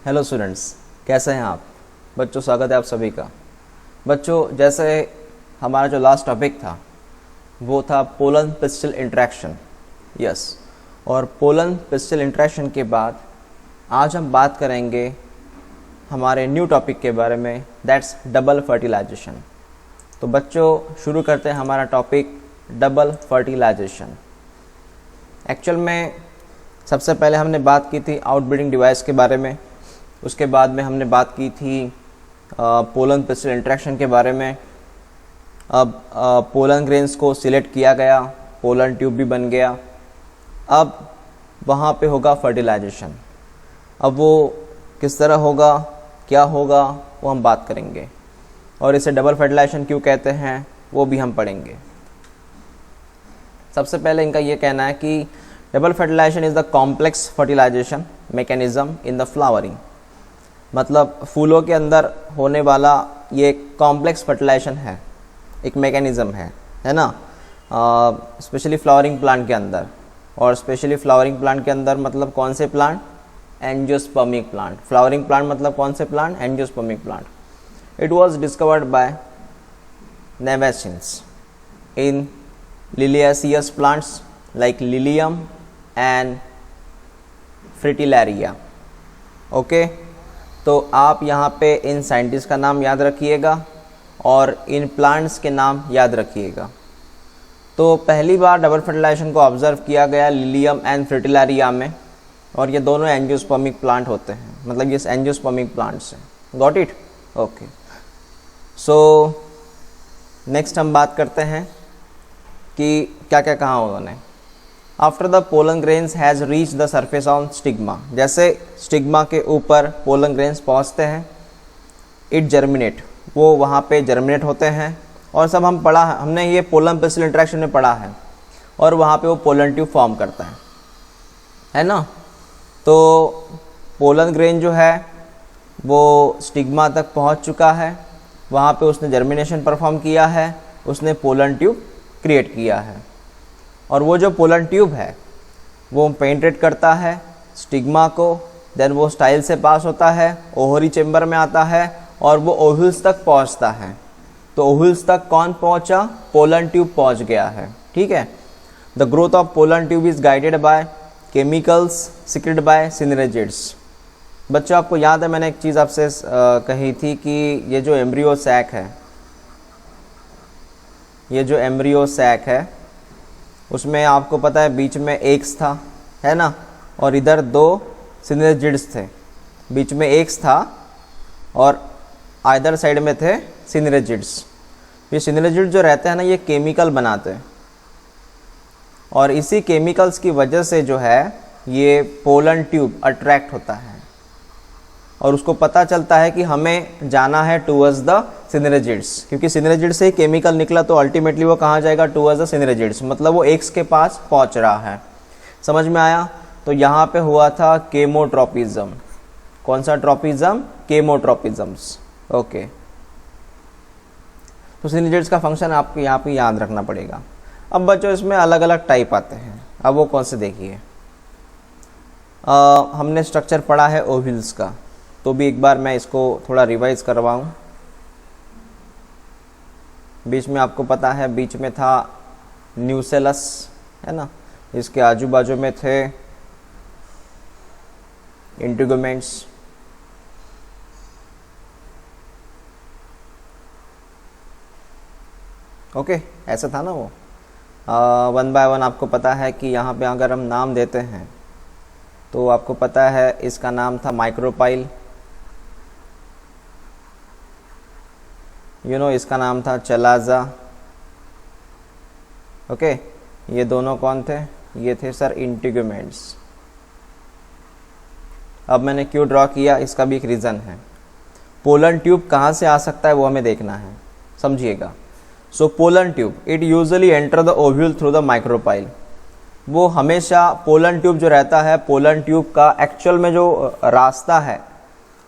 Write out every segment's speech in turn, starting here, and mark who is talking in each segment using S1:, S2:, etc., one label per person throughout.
S1: Hello students, कैसे हैं आप बच्चों। स्वागत है आप सभी का। बच्चों, जैसे हमारा जो लास्ट टॉपिक था वो था पोलन पिस्टल इंटरेक्शन। यस, और पोलन पिस्टल इंटरेक्शन के बाद आज हम बात करेंगे हमारे न्यू टॉपिक के बारे में, दैट्स डबल फर्टिलाइजेशन। तो बच्चों, शुरू करते हैं हमारा टॉपिक डबल फर्टिलाइजेशन। एक्चुअल में सबसे पहले हमने बात की थी आउटब्रीडिंग डिवाइस के बारे में, उसके बाद में हमने बात की थी पोलन पिस्टल इंटरेक्शन के बारे में। अब पोलन ग्रेन्स को सिलेक्ट किया गया, पोलन ट्यूब भी बन गया। अब वहाँ पे होगा फर्टिलाइजेशन। अब वो किस तरह होगा, क्या होगा, वो हम बात करेंगे, और इसे डबल फर्टिलाइजेशन क्यों कहते हैं वो भी हम पढ़ेंगे। सबसे पहले इनका ये कहना है कि double fertilization is the complex fertilization mechanism in the flowering. मतलब फूलों के अंदर होने वाला ये कॉम्प्लेक्स फर्टिलाइजेशन है, एक मैकेनिज्म है ना। स्पेशली फ्लावरिंग प्लांट के अंदर, और स्पेशली फ्लावरिंग प्लांट के अंदर मतलब कौन से plant? Angiospermic plant. Flowering plant मतलब कौन से plant? Angiospermic plant. It was discovered by Nawaschin in liliaceous plants like lilium and fritillaria. Okay, तो आप यहाँ पे इन साइंटिस्ट का नाम याद रखिएगा और इन प्लांट्स के नाम याद रखिएगा। तो पहली बार डबल फर्टिलाइजेशन को ऑब्जर्व किया गया लिलियम एंड फ्रिटिलैरिया में, और ये दोनों एंजियोस्पर्मिक प्लांट होते हैं, मतलब ये एंजियोस्पर्मिक प्लांट्स हैं। Got it? Okay. So next हम बात करते हैं कि क्या क्या कहा उन्होंने। After the pollen grains has reach the surface on stigma, जैसे स्टिग्मा के ऊपर पोलन ग्रेन्स पहुंचते हैं, इट जर्मिनेट, वो वहाँ पे जर्मिनेट होते हैं। और सब हमने ये पोलन पिस्टल इंटरेक्शन में पढ़ा है, और वहाँ पे वो पोलन ट्यूब फॉर्म करता है ना। तो पोलन ग्रेन जो है वो स्टिग्मा तक पहुँच चुका है, वहाँ पे उसने जर्मिनेशन परफॉर्म किया है, उसने पोलन ट्यूब क्रिएट किया है। और वो जो पोलन ट्यूब है वो पेनिट्रेट करता है स्टिग्मा को, देन वो स्टाइल से पास होता है, ओवरी चेम्बर में आता है, और वो ओव्यूल्स तक पहुंचता है। तो ओव्यूल्स तक कौन पहुंचा? पोलन ट्यूब पहुंच गया है। ठीक है। The growth of pollen tube is guided by chemicals secreted by synergids. बच्चों, आपको याद है मैंने एक चीज़ आपसे कही थी कि ये जो एम्ब्रियो सैक है, ये जो एम्ब्रियो सैक है उसमें आपको पता है बीच में एग्स था, है ना, और इधर दो सिनरेजिड्स थे। बीच में एग्स था और आइदर साइड में थे सिनरेजिड्स। ये सिनरेजिड जो रहते हैं ना, ये केमिकल बनाते हैं, और इसी केमिकल्स की वजह से जो है ये पोलन ट्यूब अट्रैक्ट होता है, और उसको पता चलता है कि हमें जाना है टूवर्ड्स द सिनरेजिड्स, क्योंकि सिनरेजिड से ही केमिकल निकला, तो अल्टीमेटली वो कहाँ जाएगा? टूवर्ड्स द सिनरेजिड्स, मतलब वो एग्स के पास पहुंच रहा है। समझ में आया? तो यहाँ पे हुआ था केमोट्रोपिज्म। कौन सा ट्रोपिज्म? केमोट्रोपिज्म्स। ओके। तो सिनरेजिड्स का फंक्शन आपको यहाँ पे याद रखना पड़ेगा। अब बच्चों, इसमें अलग अलग टाइप आते हैं। अब वो कौन से देखिए, हमने स्ट्रक्चर पढ़ा है ओव्यूल्स का, तो भी एक बार मैं इसको थोड़ा रिवाइज करवाऊँ। बीच में आपको पता है, बीच में था न्यूसेलस, है ना, इसके आजू बाजू में थे इंटीगुमेंट्स, ओके, ऐसा था ना वो। वन बाय वन आपको पता है कि यहाँ पे अगर हम नाम देते हैं तो आपको पता है इसका नाम था माइक्रोपाइल, इसका नाम था चलाजा। ओके, ये दोनों कौन थे? ये थे सर इंटीगुमेंट्स। अब मैंने क्यों ड्रॉ किया, इसका भी एक रीज़न है। पोलन ट्यूब कहाँ से आ सकता है वो हमें देखना है, समझिएगा। So pollen tube it usually enter the ovule through the micropyle. वो हमेशा पोलन ट्यूब जो रहता है, पोलन ट्यूब का एक्चुअल में जो रास्ता है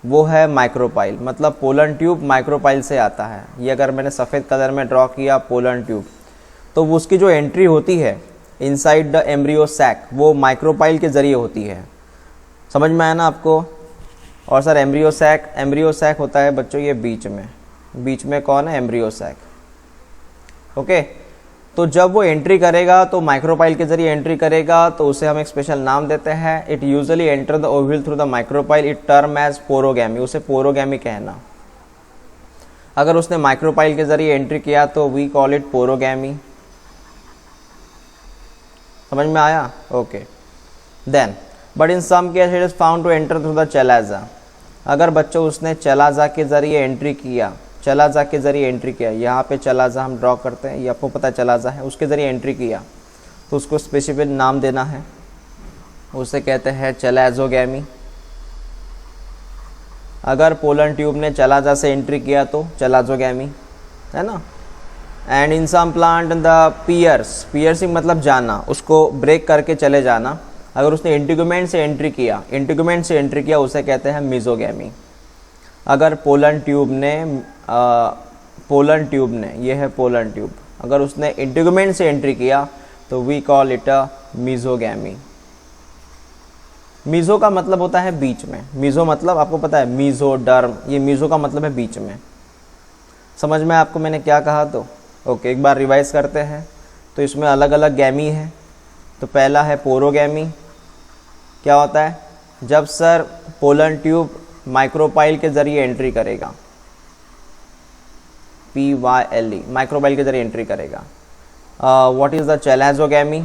S1: वो है माइक्रोपाइल, मतलब पोलन ट्यूब माइक्रोपाइल से आता है। ये अगर मैंने सफ़ेद कलर में ड्रॉ किया पोलन ट्यूब, तो उसकी जो एंट्री होती है इनसाइड द एम्ब्रियो सैक वो माइक्रोपाइल के ज़रिए होती है। समझ में आया ना आपको? और सर एम्ब्रियोसैक होता है बच्चों ये बीच में कौन है, एम्ब्रियोसैक। ओके, तो जब वो एंट्री करेगा तो माइक्रोपाइल के जरिए एंट्री करेगा, तो उसे हम एक स्पेशल नाम देते हैं। It usually enter the ovule through the micropyle, it term as porogamy, उसे पोरोगैमी कहना। अगर उसने माइक्रोपाइल के जरिए एंट्री किया तो वी कॉल इट पोरोगैमी। समझ में आया? Okay. Then but in some case it is found to enter through the chalaza. अगर बच्चों उसने चलाजा के जरिए एंट्री किया, यहाँ पे चलाजा हम ड्रॉ करते हैं, ये आपको पता चलाजा है, उसके ज़रिए एंट्री किया तो उसको स्पेसिफिक नाम देना है, उसे कहते हैं चलाजोगैमी। अगर पोलन ट्यूब ने चलाजा से एंट्री किया तो चलाजोगैमी, है ना। And in some plant the piercing मतलब जाना, उसको ब्रेक करके चले जाना। अगर उसने इंटीगुमेंट से एंट्री किया उसे कहते हैं मिजोगैमी। अगर पोलन ट्यूब ने ये है पोलन ट्यूब, अगर उसने इंटीगुमेंट से एंट्री किया तो we call it a mesogamy. Meso का मतलब होता है बीच में, मीज़ो मतलब आपको पता है, मीज़ोडर्म, ये मीज़ो का मतलब है बीच में। समझ में आपको मैंने क्या कहा? तो ओके, एक बार रिवाइज करते हैं। तो इसमें अलग अलग गैमी है। तो पहला है पोरोगैमी। क्या होता है? जब सर पोलन ट्यूब माइक्रोपाइल के जरिए एंट्री करेगा, PYLE, माइक्रोपाइल के जरिए एंट्री करेगा। What is the chalazogamy?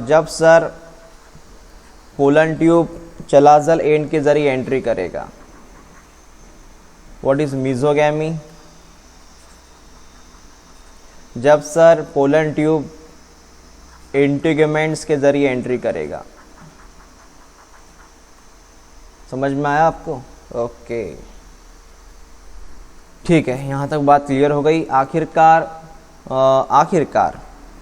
S1: जब sir pollen tube chalazal end के जरिए एंट्री करेगा। What is mesogamy? जब सर पोलन ट्यूब इंटीगुमेंट्स के जरिए एंट्री करेगा। समझ में आया आपको? ओके, ठीक है, यहाँ तक बात क्लियर हो गई। आखिरकार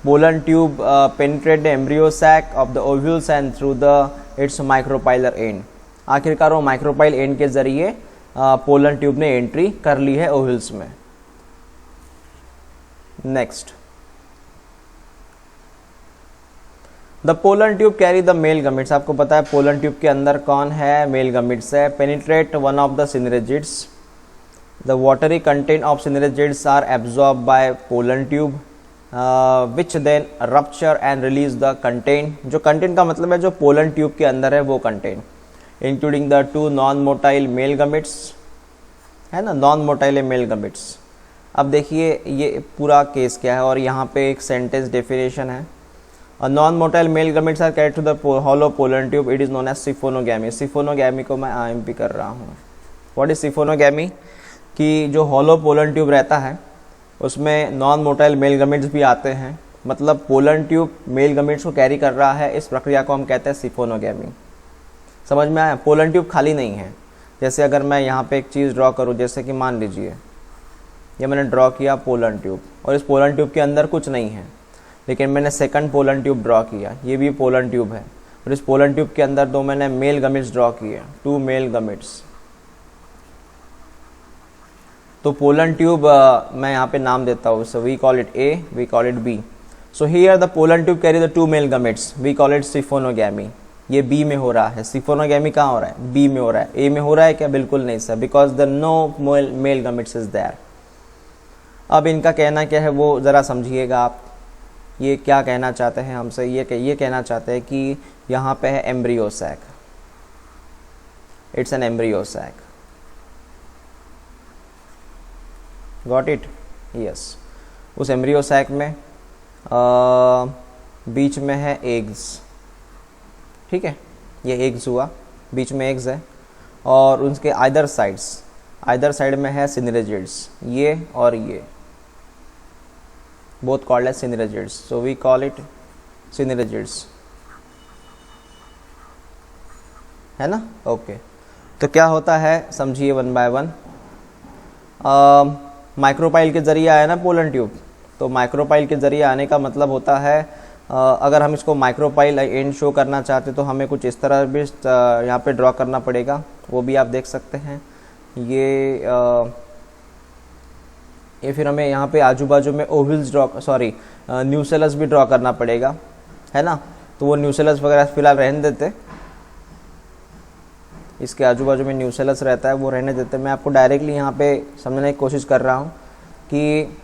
S1: pollen tube penetrate the embryo sac of the ovules and through the its micropylar end. आखिरकार वो माइक्रोपाइल एंड के जरिए पोलन ट्यूब ने एंट्री कर ली है ओव्यूल्स में। Next, the pollen tube carry the male gametes. आपको पता है पोलन ट्यूब के अंदर कौन है? मेल गमिट्स है। Penetrate one of the synergids. The watery content of synergids are absorb by pollen tube which then rupture and release the content. जो content का मतलब है जो पोलन ट्यूब के अंदर है वो content, including the 2 non motile male gametes, है ना, नॉन मोटाइल मेल गमिट्स। अब देखिए ये पूरा केस क्या है, और यहाँ पे एक सेंटेंस डेफिनेशन है। A non-motile male gametes are carried to the hollow pollen tube. It is known as सिफोनोगैमी। सिफोनोगैमी को मैं IMP कर रहा हूँ। What is सिफोनोगैमी? कि जो हॉलो पोलन ट्यूब रहता है उसमें नॉन मोटाइल मेल गमेट्स भी आते हैं, मतलब पोलन ट्यूब मेल गमेट्स को कैरी कर रहा है। इस प्रक्रिया को हम कहते हैं सिफोनोगैमी। समझ में आया? पोलन ट्यूब खाली नहीं है। जैसे अगर मैं यहाँ पे एक चीज़ ड्रॉ करूँ, जैसे कि मान लीजिए ये मैंने ड्रॉ किया पोलन ट्यूब, और इस पोलन ट्यूब के अंदर कुछ नहीं है, लेकिन मैंने सेकंड पोलन ट्यूब ड्रॉ किया, ये भी पोलन ट्यूब है, और इस पोलन ट्यूब के अंदर 2 मैंने मेल गमिट्स ड्रॉ किए, 2 मेल गमिट्स। तो पोलन ट्यूब मैं यहाँ पे नाम देता हूँ, so we call it A, we call it B। So here the pollen tube carry the 2 male gametes, we call it siphonogamy. ये B में हो रहा है, सिफोनोगैमी कहाँ हो रहा है? B में हो रहा है। A में हो रहा है क्या? बिल्कुल नहीं sir, because the no male gametes is there. अब इनका कहना क्या है वो ज़रा समझिएगा आप। ये क्या कहना चाहते हैं हमसे? ये कहना चाहते हैं कि यहाँ पे है embryo sac, its an embryo sac. Got it? Yes. उस एम्ब्रियो सैक में बीच में है एग्स, ठीक है, ये एग्स हुआ, बीच में एग्स है, और उसके आइदर साइड में है सिनरेजिड्स, ये और ये, both called as synergids, so we call it synergids, है ना? ओके, तो क्या होता है समझिए 1 by 1। माइक्रोपाइल के जरिए आया ना पोलन ट्यूब, तो माइक्रोपाइल के जरिए आने का मतलब होता है अगर हम इसको माइक्रोपाइल एंड शो करना चाहते तो हमें कुछ इस तरह भी यहाँ पे ड्रॉ करना पड़ेगा, वो भी आप देख सकते हैं। ये फिर हमें यहाँ पे आजू बाजू में ओवल्स न्यूसेलस भी ड्रॉ करना पड़ेगा, है ना। तो वो न्यूसेलस वगैरह फिलहाल रहने देते, इसके आजू बाजू में न्यूसेलस रहता है वो रहने देते हैं। मैं आपको डायरेक्टली यहाँ पे समझने की कोशिश कर रहा हूँ कि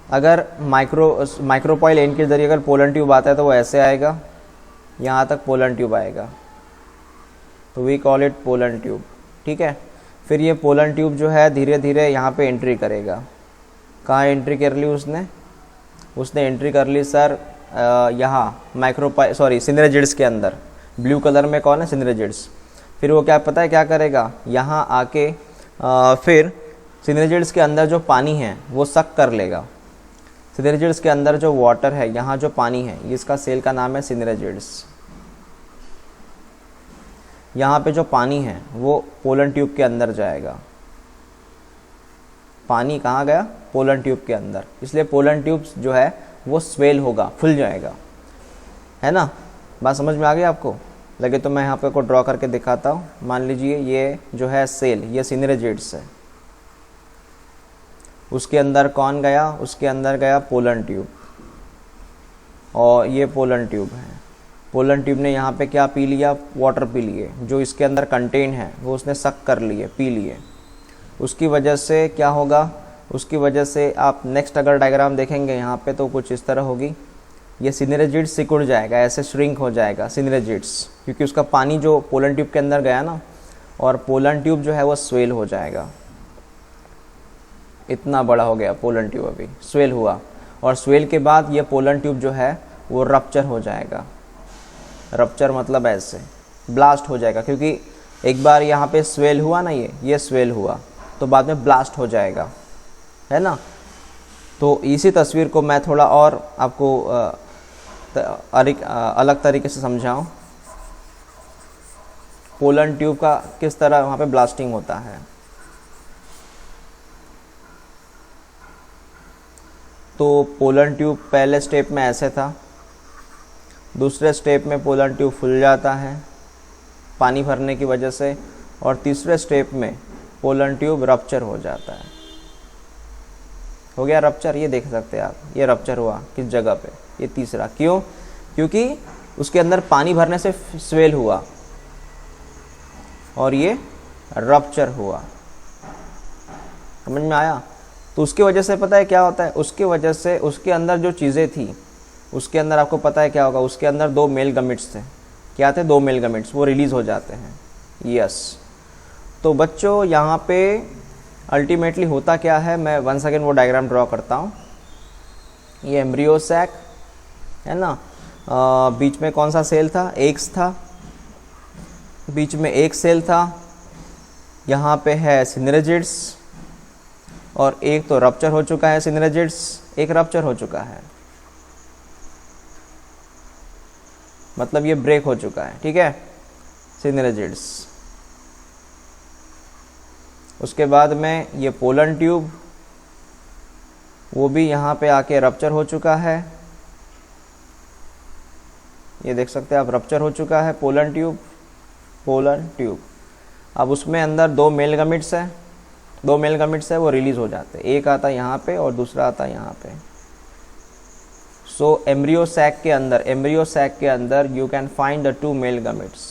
S1: अगर माइक्रोपॉइल एंड के जरिए अगर पोलन ट्यूब आता है तो वो ऐसे आएगा, यहाँ तक पोलन ट्यूब आएगा, तो we call it pollen tube. ठीक है, फिर ये पोलन ट्यूब जो है धीरे धीरे यहाँ पे एंट्री करेगा। कहाँ एंट्री कर ली उसने एंट्री कर ली सर यहाँ सिनरेजिड्स के अंदर। ब्लू कलर में कौन है? सिनरेजिड्स। फिर वो क्या पता है क्या करेगा, यहाँ आके फिर सिनरेजिड्स के अंदर जो पानी है वो सक कर लेगा। सिनरेजिड्स के अंदर जो वाटर है, यहाँ जो पानी है, इसका सेल का नाम है सिनरेजिड्स। यहाँ पे जो पानी है वो पोलन ट्यूब के अंदर जाएगा। पानी कहाँ गया? पोलन ट्यूब के अंदर। इसलिए पोलन ट्यूब जो है वो स्वेल होगा, फुल जाएगा, है ना। बात समझ में आ गई आपको? लगे तो मैं यहाँ पे को ड्रॉ करके दिखाता हूँ। मान लीजिए ये जो है सेल, ये सिनरेजिड्स है, उसके अंदर कौन गया? उसके अंदर गया पोलन ट्यूब, और ये पोलन ट्यूब है। पोलन ट्यूब ने यहाँ पे क्या पी लिया? वाटर पी लिए, जो इसके अंदर कंटेन है वो उसने सक कर लिए, पी लिए। उसकी वजह से क्या होगा? उसकी वजह से आप नेक्स्ट अगर डायग्राम देखेंगे यहाँ पे तो कुछ इस तरह होगी। ये सिनरेजिड्स सिकुड़ जाएगा, ऐसे श्रिंक हो जाएगा सिनरेजिड्स, क्योंकि उसका पानी जो पोलन ट्यूब के अंदर गया ना, और पोलन ट्यूब जो है वो स्वेल हो जाएगा। इतना बड़ा हो गया पोलन ट्यूब, अभी स्वेल हुआ, और स्वेल के बाद ये पोलन ट्यूब जो है वो रप्चर हो जाएगा। रप्चर मतलब ऐसे ब्लास्ट हो जाएगा, क्योंकि एक बार यहाँ पे स्वेल हुआ ना, ये स्वेल हुआ तो बाद में ब्लास्ट हो जाएगा, है ना। तो इसी तस्वीर को मैं थोड़ा और आपको अलग तरीके से समझाऊं, पोलन ट्यूब का किस तरह वहाँ पे ब्लास्टिंग होता है। तो पोलन ट्यूब पहले स्टेप में ऐसे था, दूसरे स्टेप में पोलन ट्यूब फूल जाता है पानी भरने की वजह से, और तीसरे स्टेप में पोलन ट्यूब रप्चर हो जाता है। हो गया रप्चर, ये देख सकते हैं आप, ये रप्चर हुआ किस जगह पे? ये तीसरा। क्यों? क्योंकि उसके अंदर पानी भरने से स्वेल हुआ और ये रप्चर हुआ। समझ में आया? तो उसकी वजह से पता है क्या होता है? उसकी वजह से उसके अंदर जो चीज़ें थी, उसके अंदर आपको पता है क्या होगा? उसके अंदर 2 मेल गमिट्स थे। क्या थे? 2 मेल गमिट्स, वो रिलीज़ हो जाते हैं। यस। तो बच्चों यहाँ पे अल्टीमेटली होता क्या है, मैं वंस अगेन वो डायग्राम ड्रॉ करता हूँ। ये एम्ब्रियो सैक है ना, बीच में कौन सा सेल था? एग्स था, बीच में एक सेल था। यहाँ पे है सिनरेजिड्स, और एक तो रप्चर हो चुका है सिनरेजिड्स, एक रप्चर हो चुका है, मतलब ये ब्रेक हो चुका है। ठीक है, सिनरेजिड्स। उसके बाद में ये पोलन ट्यूब, वो भी यहाँ पे आके रप्चर हो चुका है। ये देख सकते हैं आप, रप्चर हो चुका है पोलन ट्यूब। अब उसमें अंदर 2 मेल गमिट्स है, 2 मेल गमिट्स है, वो रिलीज हो जाते हैं। एक आता है यहाँ पे और दूसरा आता है यहाँ पे। सो एम्ब्रियो सैक के अंदर you can find the 2 male gametes.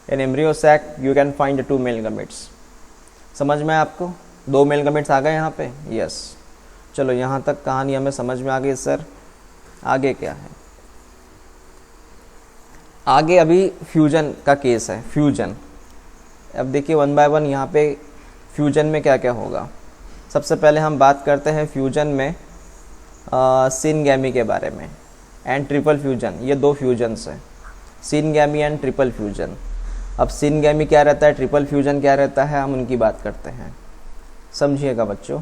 S1: In embryo sac you can find the 2 male gametes. समझ में आपको? 2 मेल गमिट्स आ गए यहाँ पे। यस। चलो यहाँ तक कहानी हमें समझ में आ गई सर। आगे क्या है? आगे अभी फ्यूजन का केस है। फ्यूजन, अब देखिए 1 बाय 1 यहाँ पे फ्यूजन में क्या क्या होगा। सबसे पहले हम बात करते हैं फ्यूजन में सिनगैमी के बारे में, एंड ट्रिपल फ्यूजन। ये 2 फ्यूजन्स हैं, सिनगैमी एंड ट्रिपल फ्यूजन। अब सिनगैमी क्या रहता है, ट्रिपल फ्यूजन क्या रहता है, हम उनकी बात करते हैं। समझिएगा बच्चों।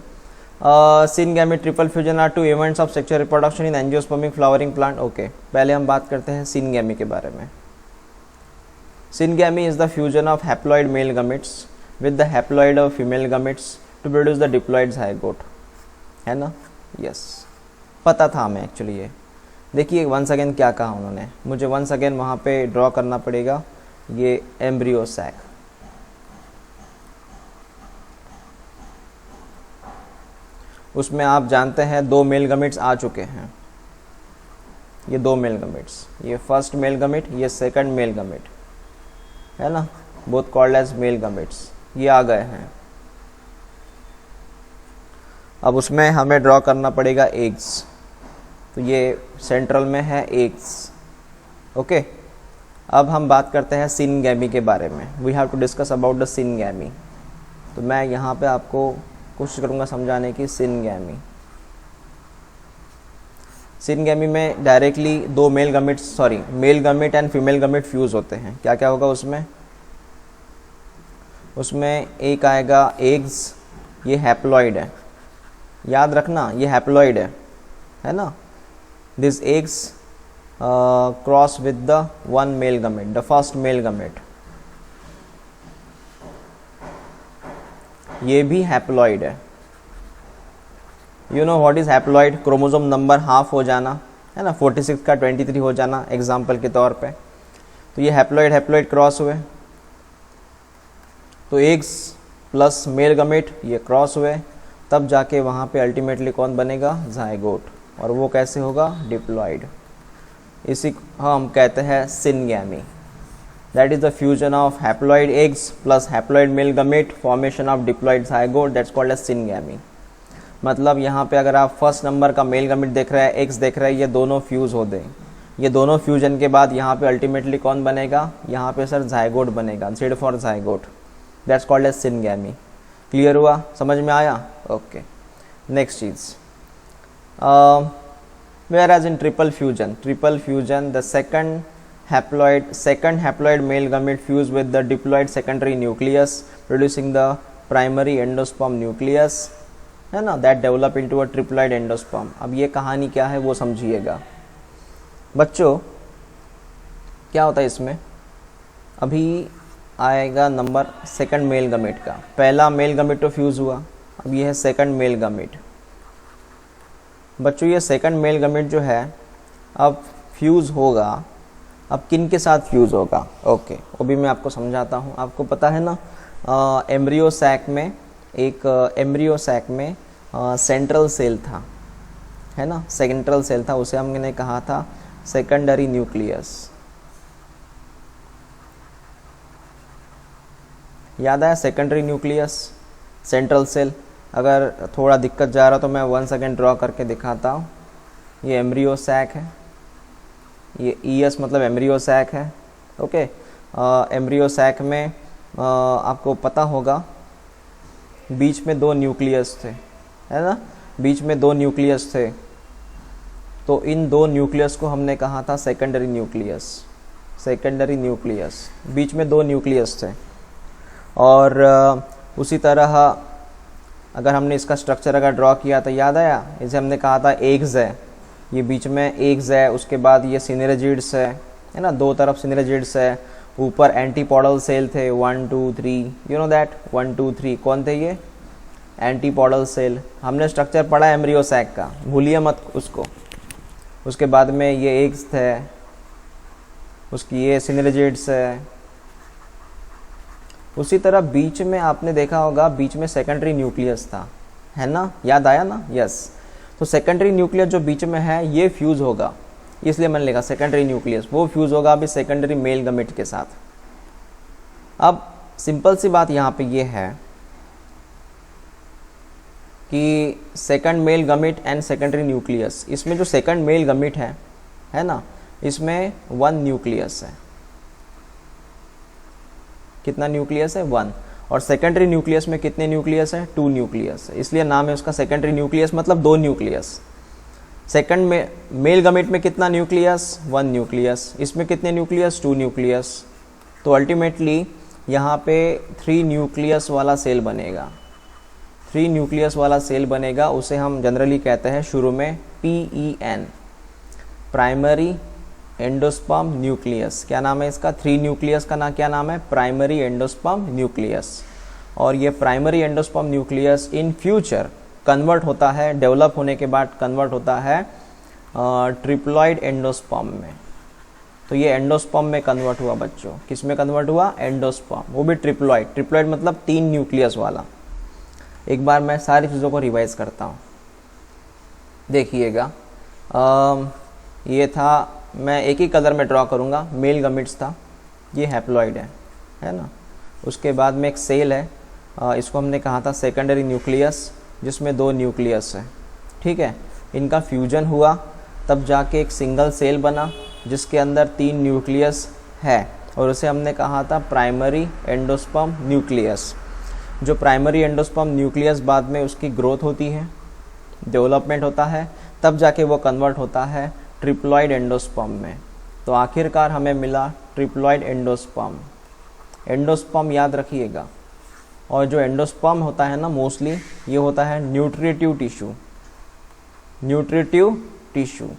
S1: Syngamy triple fusion are 2 events of sexual reproduction in angiospermic flowering plant. Okay, पहले हम बात करते हैं सिनगैमी के बारे में। Syngamy is the fusion of haploid male gametes with the haploid of female gametes to produce the diploid zygote, है ना? यस, पता था हमें एक्चुअली। ये देखिए वंस अगेन क्या कहा उन्होंने, मुझे वंस अगेन वहाँ पे ड्रॉ करना पड़ेगा। ये एम्ब्रियो सैक, उसमें आप जानते हैं 2 मेल गमिट्स आ चुके हैं, ये 2 मेल गमेट्स, ये फर्स्ट मेल गमेट, ये सेकंड मेल गमेट, है ना, both called as male gametes, ये आ गए हैं। अब उसमें हमें ड्रॉ करना पड़ेगा एग्स, तो ये सेंट्रल में है एग्स। ओके, अब हम बात करते हैं सिनगैमी के बारे में। We have to discuss about the syngamy. तो मैं यहाँ पे आपको कोशिश करूँगा समझाने की सिनगैमी। सिनगैमी में directly 2 male gamete and female gamete fuse होते हैं। क्या क्या होगा उसमें? उसमें एक आएगा एग्स, ये हैप्लॉइड है, याद रखना ये हैप्लॉइड है ना। This eggs cross with the 1 male gamete, the first male gamete, ये भी हैप्लॉइड है। You know what is haploid? Chromosome number half हो जाना, है ना, 46 का 23 हो जाना एग्जाम्पल के तौर पे। तो ये हैप्लॉइड क्रॉस हुए, तो एग्स प्लस मेल गमेट ये क्रॉस हुए, तब जाके वहाँ पे अल्टीमेटली कौन बनेगा? ज़ायगोट। और वो कैसे होगा? डिप्लॉइड। इसी को हम कहते हैं syngamy. That is the fusion of haploid eggs plus haploid male gamete, formation of diploid zygote, that's called as syngamy. मतलब यहाँ पे अगर आप फर्स्ट नंबर का मेल गमेट देख रहे हैं, एक्स देख रहे हैं, ये दोनों फ्यूज़ हो गए। ये दोनों फ्यूजन के बाद यहाँ पे अल्टीमेटली कौन बनेगा? यहाँ पे सर ज़ायगोट बनेगा, Z for zygote, that's called as syngamy. Clear हुआ? समझ में आया? ओके, नेक्स्ट चीज़, whereas in triple fusion the second haploid male gamete fuse with the diploid secondary nucleus producing the primary endosperm nucleus, है ना, that develop into a triploid endosperm। अब ये कहानी क्या है वो समझिएगा बच्चों। क्या होता है इसमें? अभी आएगा नंबर सेकंड मेल गमेट का, पहला मेल गमेट तो फ्यूज़ हुआ, अब ये है सेकंड मेल गमेट। बच्चों ये सेकंड मेल गमेट जो है अब फ्यूज़ होगा, अब किन के साथ फ्यूज़ होगा? ओके, वो भी मैं आपको समझाता हूँ। आपको पता है ना, एम्ब्रियो सैक में सेंट्रल सेल था, है ना, सेंट्रल सेल था, उसे हमने कहा था सेकेंडरी न्यूक्लियस। याद आया? Secondary nucleus, central cell. अगर थोड़ा दिक्कत जा रहा तो मैं 1 सेकेंड ड्रॉ करके दिखाता हूँ। ये एम्ब्रियो सैक है, ये ईएस मतलब एम्ब्रियो सैक है। ओके, एम्ब्रियो सैक में आपको पता होगा बीच में 2 न्यूक्लियस थे, है ना, बीच में 2 न्यूक्लियस थे। तो इन 2 न्यूक्लियस को हमने कहा था सेकेंडरी न्यूक्लियस, बीच में 2 न्यूक्लियस थे। और उसी तरह अगर हमने इसका स्ट्रक्चर अगर ड्रॉ किया तो याद आया, इसे हमने कहा था एग्स है, ये बीच में एग्स है, उसके बाद ये सिनेरेजिड्स है ना, 2 तरफ सिनेरेजिड्स है, ऊपर एंटीपोडल सेल थे 1 2 3, यू नो दैट 1 2 3 कौन थे? ये एंटीपोडल सेल। हमने स्ट्रक्चर पढ़ा एम्ब्रियो सैक का, भूलिए मत उसको। उसके बाद में ये एग्स थे, उसकी ये सिनेरेजिड्स है। उसी तरह बीच में आपने देखा होगा, बीच में सेकेंडरी न्यूक्लियस था, है ना, याद आया ना? यस। तो सेकेंडरी न्यूक्लियस जो बीच में है ये फ्यूज़ होगा, इसलिए मैंने लिखा सेकेंडरी न्यूक्लियस, वो फ्यूज़ होगा अभी सेकेंडरी मेल गमेट के साथ। अब सिंपल सी बात यहाँ पे ये है कि second male gamete and secondary nucleus, इसमें जो सेकंड मेल गमेट है ना, इसमें 1 न्यूक्लियस है। कितना न्यूक्लियस है? 1। और सेकेंडरी न्यूक्लियस में कितने न्यूक्लियस है? 2 न्यूक्लियस है, इसलिए नाम है उसका सेकेंडरी न्यूक्लियस, मतलब 2 न्यूक्लियस। सेकंड में मेल गमेट में कितना न्यूक्लियस? 1 न्यूक्लियस। इसमें कितने न्यूक्लियस? 2 न्यूक्लियस। तो अल्टीमेटली यहाँ पे 3 न्यूक्लियस वाला सेल बनेगा, 3 न्यूक्लियस वाला सेल बनेगा। उसे हम जनरली कहते हैं शुरू में PEN, प्राइमरी एंडोस्पर्म न्यूक्लियस। क्या नाम है इसका? 3 न्यूक्लियस का क्या नाम है? Primary endosperm nucleus. और ये primary endosperm nucleus in future convert होता है, डेवलप होने के बाद कन्वर्ट होता है ट्रिप्लॉइड एंडोस्पर्म में। तो ये एंडोस्पर्म में कन्वर्ट हुआ बच्चों। किस में कन्वर्ट हुआ? एंडोस्पर्म, वो भी ट्रिप्लॉइड। ट्रिप्लॉइड मतलब 3 न्यूक्लियस वाला। एक बार मैं सारी चीज़ों को रिवाइज करता हूँ, देखिएगा। ये था, मैं एक ही कलर में ड्रॉ करूँगा, मेल गमिट्स था, ये हैप्लॉइड है ना। उसके बाद में एक सेल है, इसको हमने कहा था सेकेंडरी न्यूक्लियस, जिसमें 2 न्यूक्लियस है, ठीक है। इनका फ्यूजन हुआ तब जाके एक सिंगल सेल बना जिसके अंदर 3 न्यूक्लियस है, और उसे हमने कहा था प्राइमरी एंडोस्पर्म न्यूक्लियस। जो प्राइमरी एंडोस्पर्म न्यूक्लियस बाद में उसकी ग्रोथ होती है, डेवलपमेंट होता है, तब जाके वो कन्वर्ट होता है ट्रिप्लॉइड एंडोस्पर्म में। तो आखिरकार हमें मिला ट्रिप्लॉइड एंडोस्पर्म। एंडोस्पर्म याद रखिएगा। और जो एंडोस्पर्म होता है ना, मोस्टली ये होता है न्यूट्रिटिव टिश्यू, न्यूट्रिटिव टिश्यू।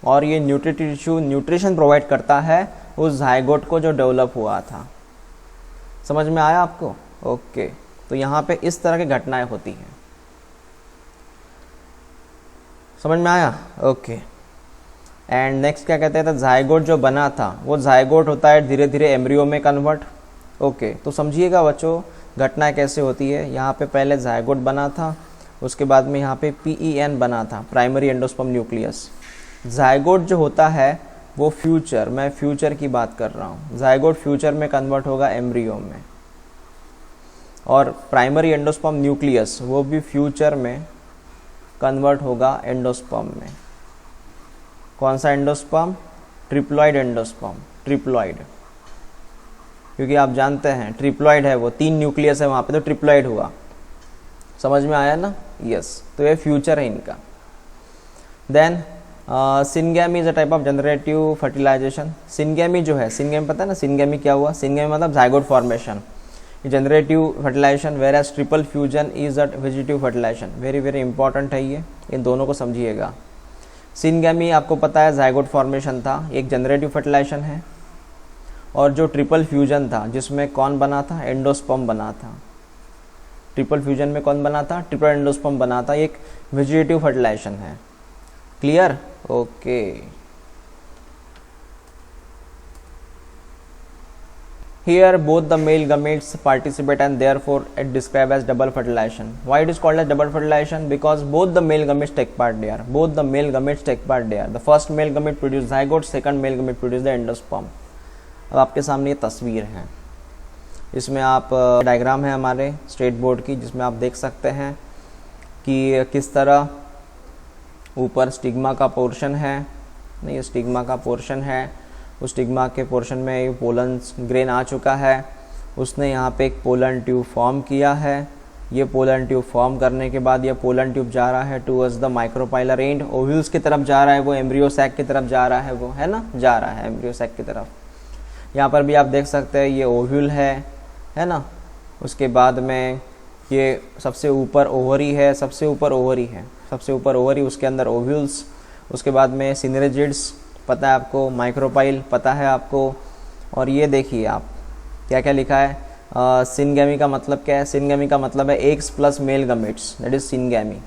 S1: और ये न्यूट्रिटिव टिश्यू न्यूट्रिशन प्रोवाइड करता है उस जाइगोट को जो डेवलप हुआ था। समझ में आया आपको? ओके। तो यहाँ पे इस तरह की घटनाएं होती हैं। समझ में आया? ओके। एंड नेक्स्ट क्या कहते हैं, जाइगोट जो बना था वो जाइगोट होता है धीरे धीरे एम्ब्रियो में कन्वर्ट। ओके, तो समझिएगा बच्चों घटनाएं कैसे होती है। यहाँ पे पहले जाइगोट बना था, उसके बाद में यहाँ पे PEN बना था, प्राइमरी एंडोस्पर्म न्यूक्लियस। जाइगोट जो होता है वो फ्यूचर, मैं फ्यूचर की बात कर रहा हूँ, जाइगोट फ्यूचर में कन्वर्ट होगा एम्ब्रियो में। और प्राइमरी एंडोस्पर्म न्यूक्लियस वो भी फ्यूचर में कन्वर्ट होगा एंडोस्पर्म में। कौन सा एंडोस्पर्म? ट्रिप्लॉइड एंडोस्पर्म, ट्रिप्लॉइड, क्योंकि आप जानते हैं ट्रिप्लॉइड है वो, 3 न्यूक्लियस है वहाँ पे, तो ट्रिप्लॉइड हुआ। समझ में आया ना? यस। तो ये फ्यूचर है इनका। Then syngamy is a type of generative fertilization. Syngamy जो है, सिनगैमी पता है ना, सिनगैमी क्या हुआ? सिनगैमी मतलब zygote formation, generative fertilization, whereas triple fusion is a vegetative fertilization. Very very important है ये, इन दोनों को समझिएगा। सिनगैमी आपको पता है जाइगोट फॉर्मेशन था, एक जनरेटिव फर्टिलाइजेशन है। और जो ट्रिपल फ्यूजन था जिसमें कौन बना था? एंडोस्पर्म बना था। ट्रिपल फ्यूजन में कौन बना था? ट्रिपल एंडोस्पर्म बना था, एक वेजिटेटिव फर्टिलाइजेशन है। Clear? Okay. Here both the male gametes participate and therefore it described as double fertilization. Why it is called as double fertilization? Because both the male gametes take part there. Both the male gametes take part there. The first male gamete produce zygote, second male gamete produce the endosperm. अब आपके सामने ये तस्वीर है, इसमें आप diagram है हमारे स्टेट बोर्ड की, जिसमें आप देख सकते हैं कि किस तरह ऊपर स्टिग्मा का पोर्शन है, नहीं स्टिग्मा का पोर्शन है, उस स्टिग्मा के पोर्शन में ये पोलन ग्रेन आ चुका है, उसने यहाँ पे एक पोलन ट्यूब फॉर्म किया है। ये पोलन ट्यूब फॉर्म करने के बाद ये पोलन ट्यूब जा रहा है towards the micropylar and, ovules की तरफ जा रहा है, वो एम्ब्रियो सैक की तरफ जा रहा है, वो है ना, जा रहा है एम्ब्रियो सैक की तरफ। यहाँ पर भी आप देख सकते हैं ये ओव्यूल है ना। उसके बाद में ये सबसे ऊपर ओवरी है, सबसे ऊपर ओवरी है, सबसे ऊपर ओवरी, उसके अंदर ओव्यूल्स। उसके बाद में सिनरेजिड्स पता है आपको, माइक्रोपाइल पता है आपको। और ये देखिए आप क्या क्या लिखा है, सिनगैमी का मतलब क्या है? सिनगैमी का मतलब है eggs plus male gametes, that is syngamy,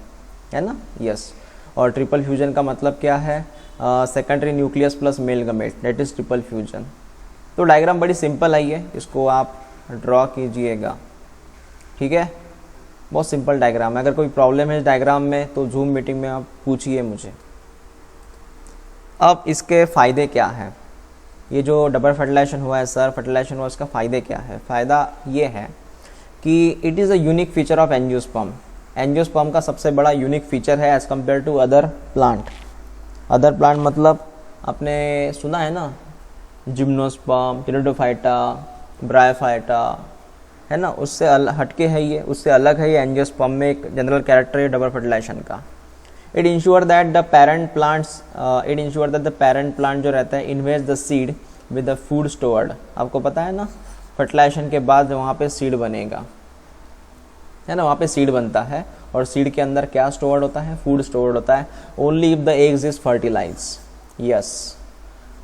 S1: है ना। यस। और ट्रिपल फ्यूजन का मतलब क्या है? Secondary nucleus plus male gamete, that is triple fusion. तो डायग्राम बड़ी सिंपल आई है, इसको आप ड्रॉ कीजिएगा, ठीक है। बहुत सिंपल डायग्राम है। अगर कोई प्रॉब्लम है इस डायग्राम में तो जूम मीटिंग में आप पूछिए मुझे। अब इसके फ़ायदे क्या हैं? ये जो डबल फर्टिलाइजेशन हुआ है सर, फर्टिलाइजेशन हुआ, इसका फ़ायदे क्या है? फ़ायदा ये है कि it is a unique feature of angiosperm. Angiosperm का सबसे बड़ा यूनिक फीचर है as compare to other plant. Other plant मतलब आपने सुना है ना, जिम्नोस्पर्म, टेरिडोफाइटा, ब्रायोफाइटा, है ना, उससे हटके है ये, उससे अलग है ये एंजियोस्पर्म में एक जनरल कैरेक्टर है डबल फर्टिलाइजेशन का। It ensure that the parent plant जो रहता है invest the seed with the food stored. आपको पता है ना, फर्टिलाइजेशन के बाद वहाँ पे सीड बनेगा, है ना, वहाँ पे सीड बनता है, और सीड के अंदर क्या स्टोर्ड होता है? फूड स्टोर्ड होता है। Only if the eggs is fertilize. Yes.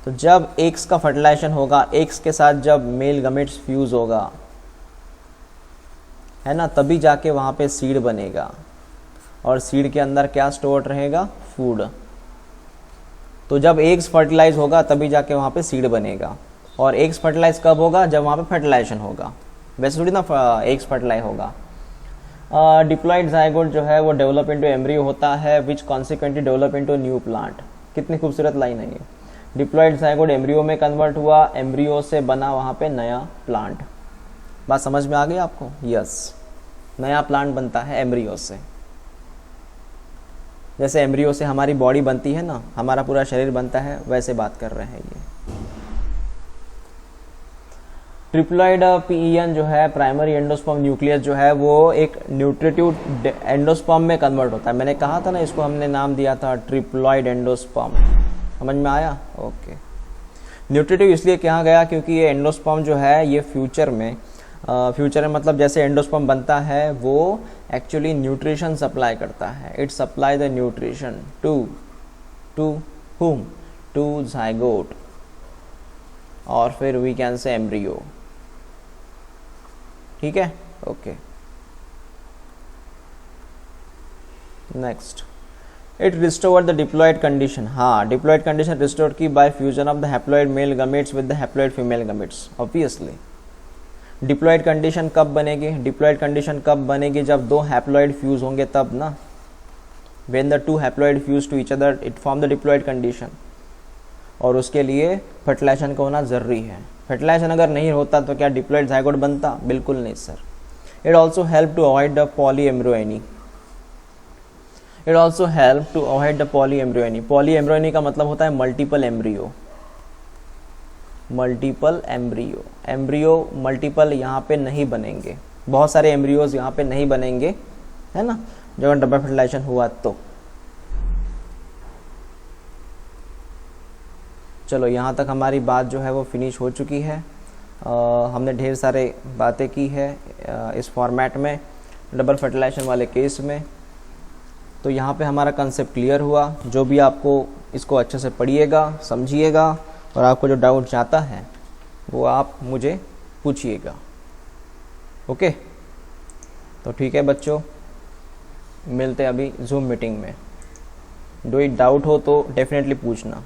S1: तो जब एग्स का फर्टिलाइजेशन होगा, एग्स के साथ जब मेल गमेट्स फ्यूज होगा, है ना, तभी जाके वहाँ पे सीड बनेगा, और सीड के अंदर क्या स्टोर्ड रहेगा? फूड। तो जब एग्स फर्टिलाइज होगा तभी जाके वहाँ पे सीड बनेगा। और एग्स फर्टिलाइज कब होगा? जब वहाँ पे फर्टिलाइजेशन होगा। वैसे थोड़ी ना एग्स फर्टिलाइज होगा। डिप्लॉइड जाइगोट जो है वो डेवलप इनटू एम्ब्रियो होता है, which consequently develop into new plant. कितनी खूबसूरत लाइन है ये। डिप्लॉयड जायगोट एम्ब्रियो में कन्वर्ट हुआ, एम्ब्रियो से बना वहाँ पे नया प्लांट। बात समझ में आ गई आपको? यस, नया प्लांट बनता है एम्ब्रियो से। जैसे एम्ब्रियो से हमारी बॉडी बनती है ना, हमारा पूरा शरीर बनता है, वैसे बात कर रहे हैं ये। ट्रिप्लॉइड पीईएन जो है, प्राइमरी एंडोस्पर्म न्यूक्लियस जो है, वो एक न्यूट्रिटिव एंडोस्पर्म में कन्वर्ट होता है। मैंने कहा था ना, इसको हमने नाम दिया था ट्रिप्लॉइड एंडोस्पर्म। समझ में आया? ओके। न्यूट्रिटिव इसलिए कहा गया क्योंकि ये एंडोस्पर्म जो है ये फ्यूचर में मतलब जैसे एंडोस्पर्म बनता है वो एक्चुअली न्यूट्रिशन सप्लाई करता है। It supply the nutrition to whom? To zygote, और फिर वी कैन से एम्ब्रियो। ठीक है, okay. Next, it restore the diploid condition. हाँ, डिप्लॉयड कंडीशन रिस्टोर की by fusion of the haploid male gametes with the haploid female gametes. Obviously diploid condition कब बनेगी? Diploid condition कब बनेगी? जब दो हैप्लॉयड फ्यूज होंगे तब ना। When the two haploid fuse to each other it form the diploid condition. और उसके लिए फर्टिलाइजेशन का होना ज़रूरी है। फर्टिलाइजेशन अगर नहीं होता तो क्या डिप्लॉयड जायगोट बनता? बिल्कुल नहीं sir. It also help to avoid the polyembryony. It also help to avoid the polyembryony. Polyembryony का मतलब होता है multiple embryo. Multiple embryo, embryo multiple यहाँ पे नहीं बनेंगे, बहुत सारे एम्ब्रियोज यहाँ पे नहीं बनेंगे, है ना, जब डबल फर्टिलाइजेशन हुआ तो। चलो यहाँ तक हमारी बात जो है वो फिनिश हो चुकी है। हमने ढेर सारे बातें की है इस फॉर्मेट में, डबल फर्टिलाइजेशन वाले केस में। तो यहाँ पे हमारा कंसेप्ट क्लियर हुआ। जो भी आपको इसको अच्छे से पढ़िएगा, समझिएगा, और आपको जो डाउट जाता है वो आप मुझे पूछिएगा। ओके, तो ठीक है बच्चों, मिलते हैं अभी जूम मीटिंग में। कोई डाउट हो तो डेफिनेटली पूछना।